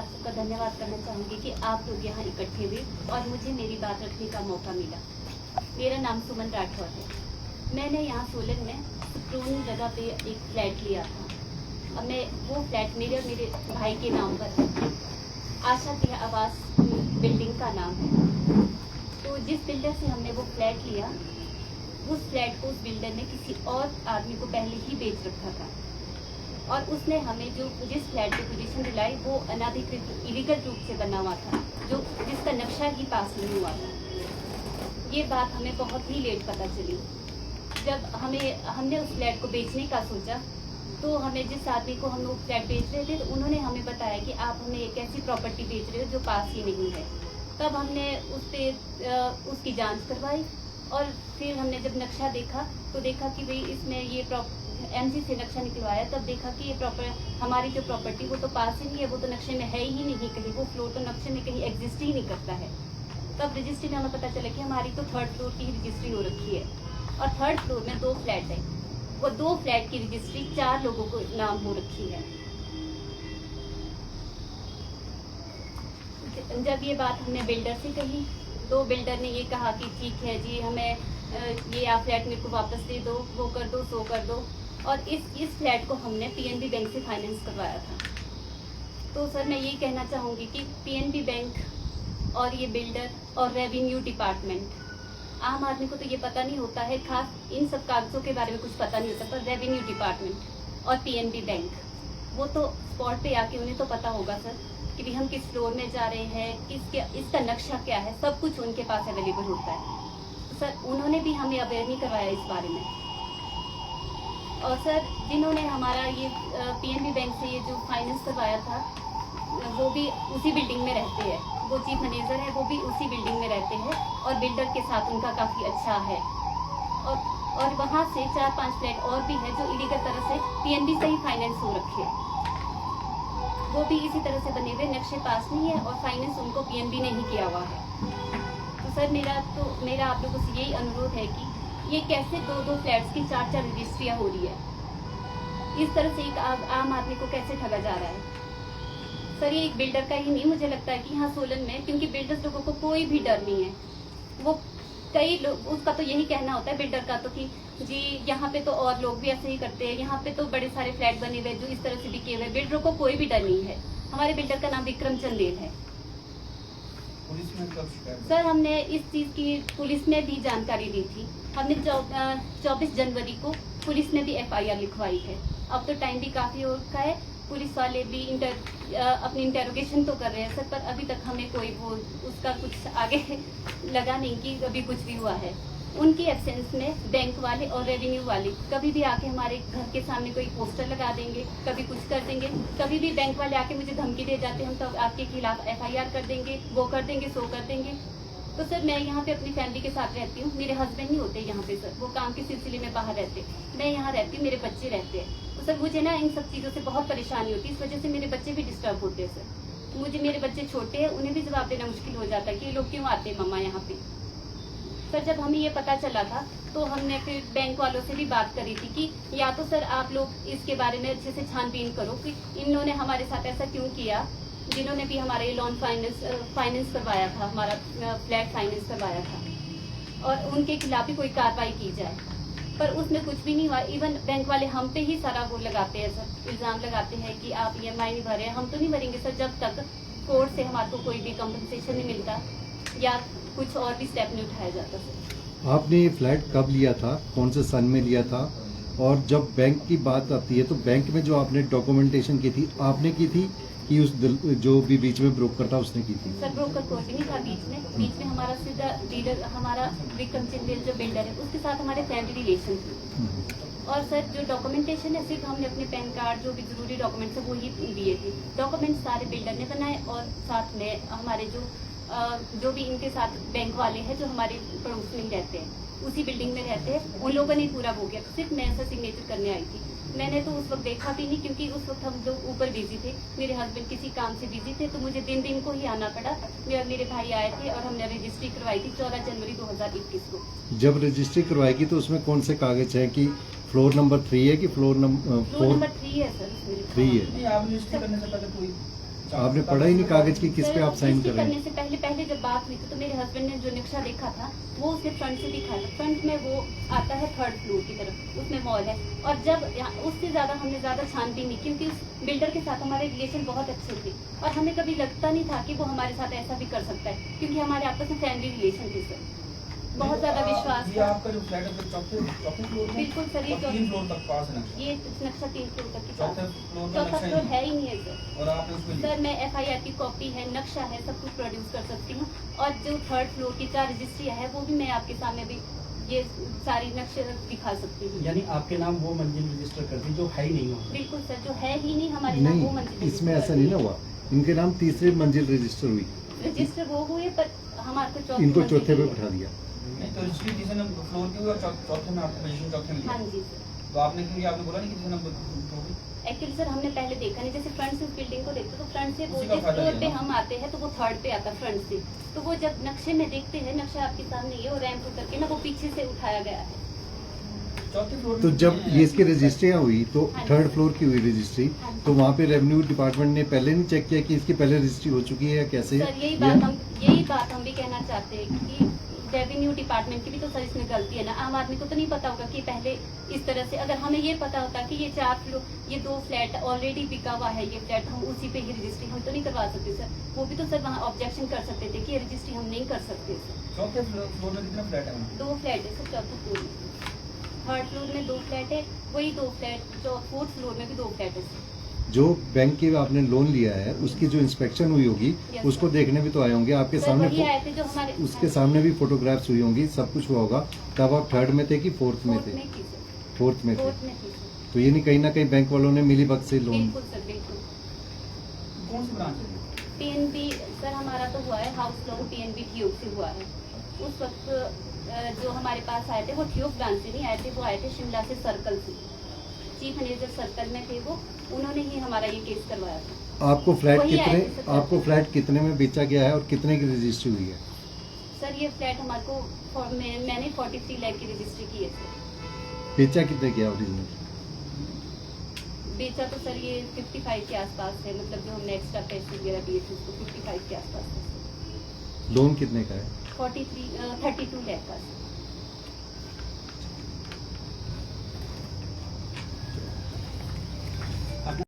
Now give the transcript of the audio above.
आप सबका धन्यवाद करना चाहूँगी कि आप लोग यहाँ इकट्ठे हुए और मुझे मेरी बात रखने का मौका मिला। मेरा नाम सुमन राठौर है। मैंने यहाँ सोलन में सुप्रून जगह पे एक फ्लैट लिया था। अब मैं वो फ्लैट मेरे और मेरे भाई के नाम पर है। आशा के आवास बिल्डिंग का नाम है। तो जिस बिल्डर से हमने वो फ्लैट लिया, उस फ्लैट को उस बिल्डर ने किसी और आदमी को पहले ही बेच रखा था और उसने हमें जिस फ्लैट की पोजीशन दिलाई वो अनाधिकृत इलीगल रूप से बना हुआ था, जिसका नक्शा ही पास नहीं हुआ था। ये बात हमें बहुत ही लेट पता चली। जब हमने उस फ्लैट को बेचने का सोचा तो हमें जिस आदमी को हम लोग फ्लैट बेच रहे थे तो उन्होंने हमें बताया कि आप हमें एक ऐसी प्रॉपर्टी बेच रहे हो जो पास ही नहीं है। तब हमने उसकी जांच करवाई और फिर हमने जब नक्शा देखा तो देखा कि भाई इसमें ये एमसी से नक्शा निकलवाया। तब देखा कि ये हमारी जो प्रॉपर्टी वो तो पास ही नहीं है, वो तो नक्शे में है ही नहीं कहीं, वो फ्लोर तो नक्शे में कहीं एग्जिस्ट ही नहीं करता है। तब रजिस्ट्री में हमें पता चला कि हमारी तो 3rd फ्लोर की ही रजिस्ट्री हो रखी है और 3rd फ्लोर में 2 फ्लैट है। वो 2 फ्लैट की रजिस्ट्री 4 लोगों को नाम हो रखी है। जब ये बात हमने बिल्डर से कही तो बिल्डर ने ये कहा कि ठीक है जी, हमें ये आप फ्लैट मेरे को वापस दे दो, वो कर दो, सो कर दो। और इस फ्लैट को हमने पीएनबी बैंक से फाइनेंस करवाया था। तो सर मैं ये कहना चाहूँगी कि पीएनबी बैंक और ये बिल्डर और रेवेन्यू डिपार्टमेंट, आम आदमी को तो ये पता नहीं होता है, खास इन सब कागजों के बारे में कुछ पता नहीं होता, पर रेवेन्यू डिपार्टमेंट और पीएनबी बैंक वो तो स्पॉट पे आके उन्हें तो पता होगा सर कि भी हम किस फ्लोर में जा रहे हैं, इसका नक्शा क्या है, सब कुछ उनके पास अवेलेबल होता है। तो सर उन्होंने भी हमें अवेयर नहीं करवाया इस बारे में। और सर जिन्होंने हमारा ये पीएनबी बैंक से ये जो फाइनेंस करवाया था वो भी उसी बिल्डिंग में रहते हैं, वो चीफ मैनेजर है, वो भी उसी बिल्डिंग में रहते हैं और बिल्डर के साथ उनका काफ़ी अच्छा है। और वहाँ से 4-5 फ्लैट और भी है जो इलीगल तरह से पीएनबी से ही फाइनेंस हो रखे हैं, वो भी इसी तरह से बने हुए, नक्शे पास नहीं है और फाइनेंस उनको पीएनबी ने ही किया हुआ है। तो सर मेरा आप लोगों से यही अनुरोध है कि ये कैसे 2-2 फ्लैट्स की 4-4 रजिस्ट्रियाँ हो रही है, इस तरह से एक आम आदमी को कैसे ठगा जा रहा है। सर ये एक बिल्डर का ही नहीं, मुझे लगता है कि यहाँ सोलन में, क्योंकि बिल्डर्स लोगों को कोई भी डर नहीं है, वो कई लोग, उसका तो यही कहना होता है बिल्डर का तो कि जी यहाँ पे तो और लोग भी ऐसे ही करते हैं, यहाँ पे तो बड़े सारे फ्लैट बने हुए जो इस तरह से बिके हुए, बिल्डरों को कोई भी डर नहीं है। हमारे बिल्डर का नाम विक्रम चंदेल है। पुलिस में कब शिकायत? सर हमने इस चीज़ की पुलिस में भी जानकारी दी थी। हमने 24 जनवरी को पुलिस में भी FIR लिखवाई है। अब तो टाइम भी काफ़ी हो रखा है, पुलिस वाले भी अपनी इंटेरोगेशन तो कर रहे हैं सर, पर अभी तक हमें कोई उसका कुछ आगे लगा नहीं कि अभी कुछ भी हुआ है। उनकी एब्सेंस में बैंक वाले और रेवेन्यू वाले कभी भी आके हमारे घर के सामने कोई पोस्टर लगा देंगे, कभी कुछ कर देंगे, कभी भी बैंक वाले आके मुझे धमकी दे जाते हैं हम तो आपके खिलाफ FIR कर देंगे, वो कर देंगे, सो कर देंगे। तो सर मैं यहाँ पे अपनी फैमिली के साथ रहती हूँ, मेरे हस्बैंड नहीं होते यहाँ पे सर, वो काम के सिलसिले में बाहर रहते, मैं यहाँ रहती हूँ, मेरे बच्चे रहते हैं। तो सर मुझे ना इन सब चीज़ों से बहुत परेशानी होती है, इस वजह से मेरे बच्चे भी डिस्टर्ब होते हैं सर। मेरे बच्चे छोटे हैं, उन्हें भी जवाब देना मुश्किल हो जाता है कि ये लोग क्यों आते हैं मम्मा यहाँ पे। सर जब हमें ये पता चला था तो हमने फिर बैंक वालों से भी बात करी थी कि या तो सर आप लोग इसके बारे में अच्छे से छानबीन करो कि इन्होंने हमारे साथ ऐसा क्यों किया, जिन्होंने भी हमारे लोन फाइनेंस करवाया था, हमारा फ्लैट फाइनेंस करवाया था, और उनके खिलाफ भी कोई कार्रवाई की जाए। पर उसमें कुछ भी नहीं हुआ। इवन बैंक वाले हम पे ही सारा वो लगाते हैं सर, इल्ज़ाम लगाते हैं कि आप EMI नहीं भरे। हम तो नहीं भरेंगे सर जब तक कोर्ट से हमारे को कोई भी कंपनसेशन नहीं मिलता या कुछ और भी स्टेप नहीं उठाया जाता सर। आपने ये फ्लैट कब लिया था, कौन से सन में लिया था, और जब बैंक की बात आती है तो बैंक में जो आपने डॉक्यूमेंटेशन की थी आपने की थी कि जो भी बीच में ब्रोकर था उसने की थी? सर ब्रोकर कोई भी नहीं था बीच में हमारा सीधा डीलर, हमारा विक्रम चंदेल जो बिल्डर है उसके साथ हमारे फैमिली रिलेशन थे। और सर जो डॉक्यूमेंटेशन है सिर्फ हमने अपने पैन कार्ड जो भी जरूरी डॉक्यूमेंट्स है वो ही दिए थे। डॉक्यूमेंट्स सारे बिल्डर ने बनाए और साथ में हमारे जो भी इनके साथ बैंक वाले हैं जो हमारे पड़ोस में रहते हैं, उसी बिल्डिंग में रहते हैं, उन लोगों ने पूरा हो गया। सिर्फ मैं ऐसा सिग्नेचर करने आई थी, मैंने तो उस वक्त देखा भी नहीं क्योंकि उस वक्त हम लोग ऊपर बिजी थे, मेरे हस्बैंड किसी काम से बिजी थे, तो मुझे दिन को ही आना पड़ा। मेरे भाई आए थे और हमने रजिस्ट्री करवाई थी 14 जनवरी 2021 को। जब रजिस्ट्री करवाएगी तो उसमें कौन से कागज हैं कि फ्लोर नंबर 3 है कि फ्लोर नंबर 4? फ्लोर नंबर 3 है सर। 3 है। नहीं, आप रजिस्ट्री करने से पहले कोई आपने पढ़ा ही नहीं कागज की किस पे आप साइन इसके कर रहे करने हैं? से पहले जब बात हुई थी तो मेरे हस्बैंड ने जो नक्शा देखा था वो उसने फ्रंट से दिखाया था। फ्रंट में वो आता है 3rd फ्लोर की तरफ, उसमें मॉल है। और जब उससे ज्यादा हमने ज्यादा छानबीन नहीं, क्योंकि उस बिल्डर के साथ हमारे रिलेशन बहुत अच्छे थे और हमें कभी लगता नहीं था कि वो हमारे साथ ऐसा भी कर सकता है, क्योंकि हमारे आपस में फैमिली रिलेशन थे सर। बहुत ज्यादा विश्वास ये था। आपका जो फ्लैट है चौथे फ्लोर में? बिल्कुल सर, ये और 3 फ्लोर तक पास है नक्शा? ये नक्शा 3 फ्लोर तक के चौथे पास। फ्लोर में चौथा नक्शा फ्लोर ही है नहीं ही नहीं है सर। और आपने उसको लिया? सर मैं FIR की कॉपी है, नक्शा है, सब कुछ प्रोड्यूस कर सकती हूँ। और जो 3rd फ्लोर की 4 रजिस्ट्रियाँ है वो भी मैं आपके सामने भी ये सारी नक्शे दिखा सकती हूँ। यानी आपके नाम वो मंजिल रजिस्टर कर दी जो है ही नहीं वहाँ पे। बिल्कुल सर, जो है ही नहीं हमारे नाम वो नहीं, मंजिल इसमें ऐसा नहीं ना हुआ। इनके नाम तीसरी मंजिल रजिस्टर हुई, रजिस्टर वो हुए पर हमारे को चौथी इनको मंजिल चौथे पे की है। बैठा दिया। नहीं तो रजिस्ट्री किसी नंबर फ्लोर की हुई और चौथे में आपको पोजीशन चौथे में हाँ लिया। जी सर। तो आपने क्यों आपने बोला नहीं किसी नंबर फ्लोर की? एक्चुअली सर हमने पहले देखा नहीं, जैसे फ्रंट से उस बिल्डिंग को देखते तो फ्रंट से वो उसी का जिस फायदा फ्लोर पे लिया ना। हम आते हैं तो वो 3rd पे आता फ्रंट से। तो वो जब नक्शे में देखते हैं, नक्शा आपके सामने ये और रैंप उतर के ना वो पीछे से उठाया गया है। चौथे फ्लोर तो में जब कितने हैं? ये इसकी रजिस्ट्रियाँ हुई तो हाँ जी। 3rd फ्लोर की हुई रजिस्ट्री, हाँ जी। तो वहाँ पे रेवेन्यू डिपार्टमेंट ने पहले नहीं चेक किया कि इसकी पहले रजिस्ट्री हो चुकी है या कैसे है? सर या- यही बात हम भी कहना चाहते हैं कि रेवेन्यू डिपार्टमेंट की भी तो सर इसमें गलती है ना। आम आदमी को तो नहीं पता होगा कि पहले इस तरह से, अगर हमें ये पता होता कि ये 4 फ्लोर, ये 2 फ्लैट ऑलरेडी बिका हुआ है, ये फ्लैट हम उसी पे ही रजिस्ट्री हम तो नहीं करवा सकते सर। वो भी तो सर वहाँ ऑब्जेक्शन कर सकते थे कि ये रजिस्ट्री हम नहीं कर सकते सर। चौथे फ्लोर में कितने फ्लैट है वहाँ? 2 फ्लैट है सर चौथे फ्लोर में। 3rd फ्लोर में 2 फ्लैट है, वही 2 फ्लैट, 4th फ्लोर में भी 2 फ्लैट है सर। जो बैंक की आपने लोन लिया है उसकी जो इंस्पेक्शन हुई होगी Yes, उसको sir. देखने भी तो आए होंगे आपके सर सामने। वही आए थे जो हमारे उसके सामने भी फोटोग्राफ्स हुई होंगी, सब कुछ हुआ होगा। तब आप 3rd में थे कि 4th में 4th थे? में थी सर। 4th में थे। 4th में थी सर। तो ये नहीं कहीं ना कहीं बैंक वालों ने मिली भगत से लोन। बिल्कुल सर, बिल्कुल। कौन सी ब्रांच है ये? PNB सर हमारा तो हुआ है हाउस लोन PNB ठियोग से हुआ है। उस वक्त जो हमारे पास आए थे वो ठियोग ब्रांच से नहीं आए थे, वो आए थे शिमला से, सर्कल से। चीफ मैनेजर सर्कल में थे वो, उन्होंने ही हमारा ये केस करवाया था। आपको फ्लैट वही आए थे कितने सर। आपको फ्लैट कितने में बेचा गया है और कितने की रजिस्ट्री हुई है? सर ये फ्लैट हमारे को मैंने 43 लाख की रजिस्ट्री की है सर। बेचा कितने गया ओरिजिनल? बेचा तो सर ये 55 के आसपास है, मतलब जो हमने एक्स्ट्रा पैसे वगैरह दिए थे उसको 55 के आसपास है। लोन कितने का है? 32 लाख का।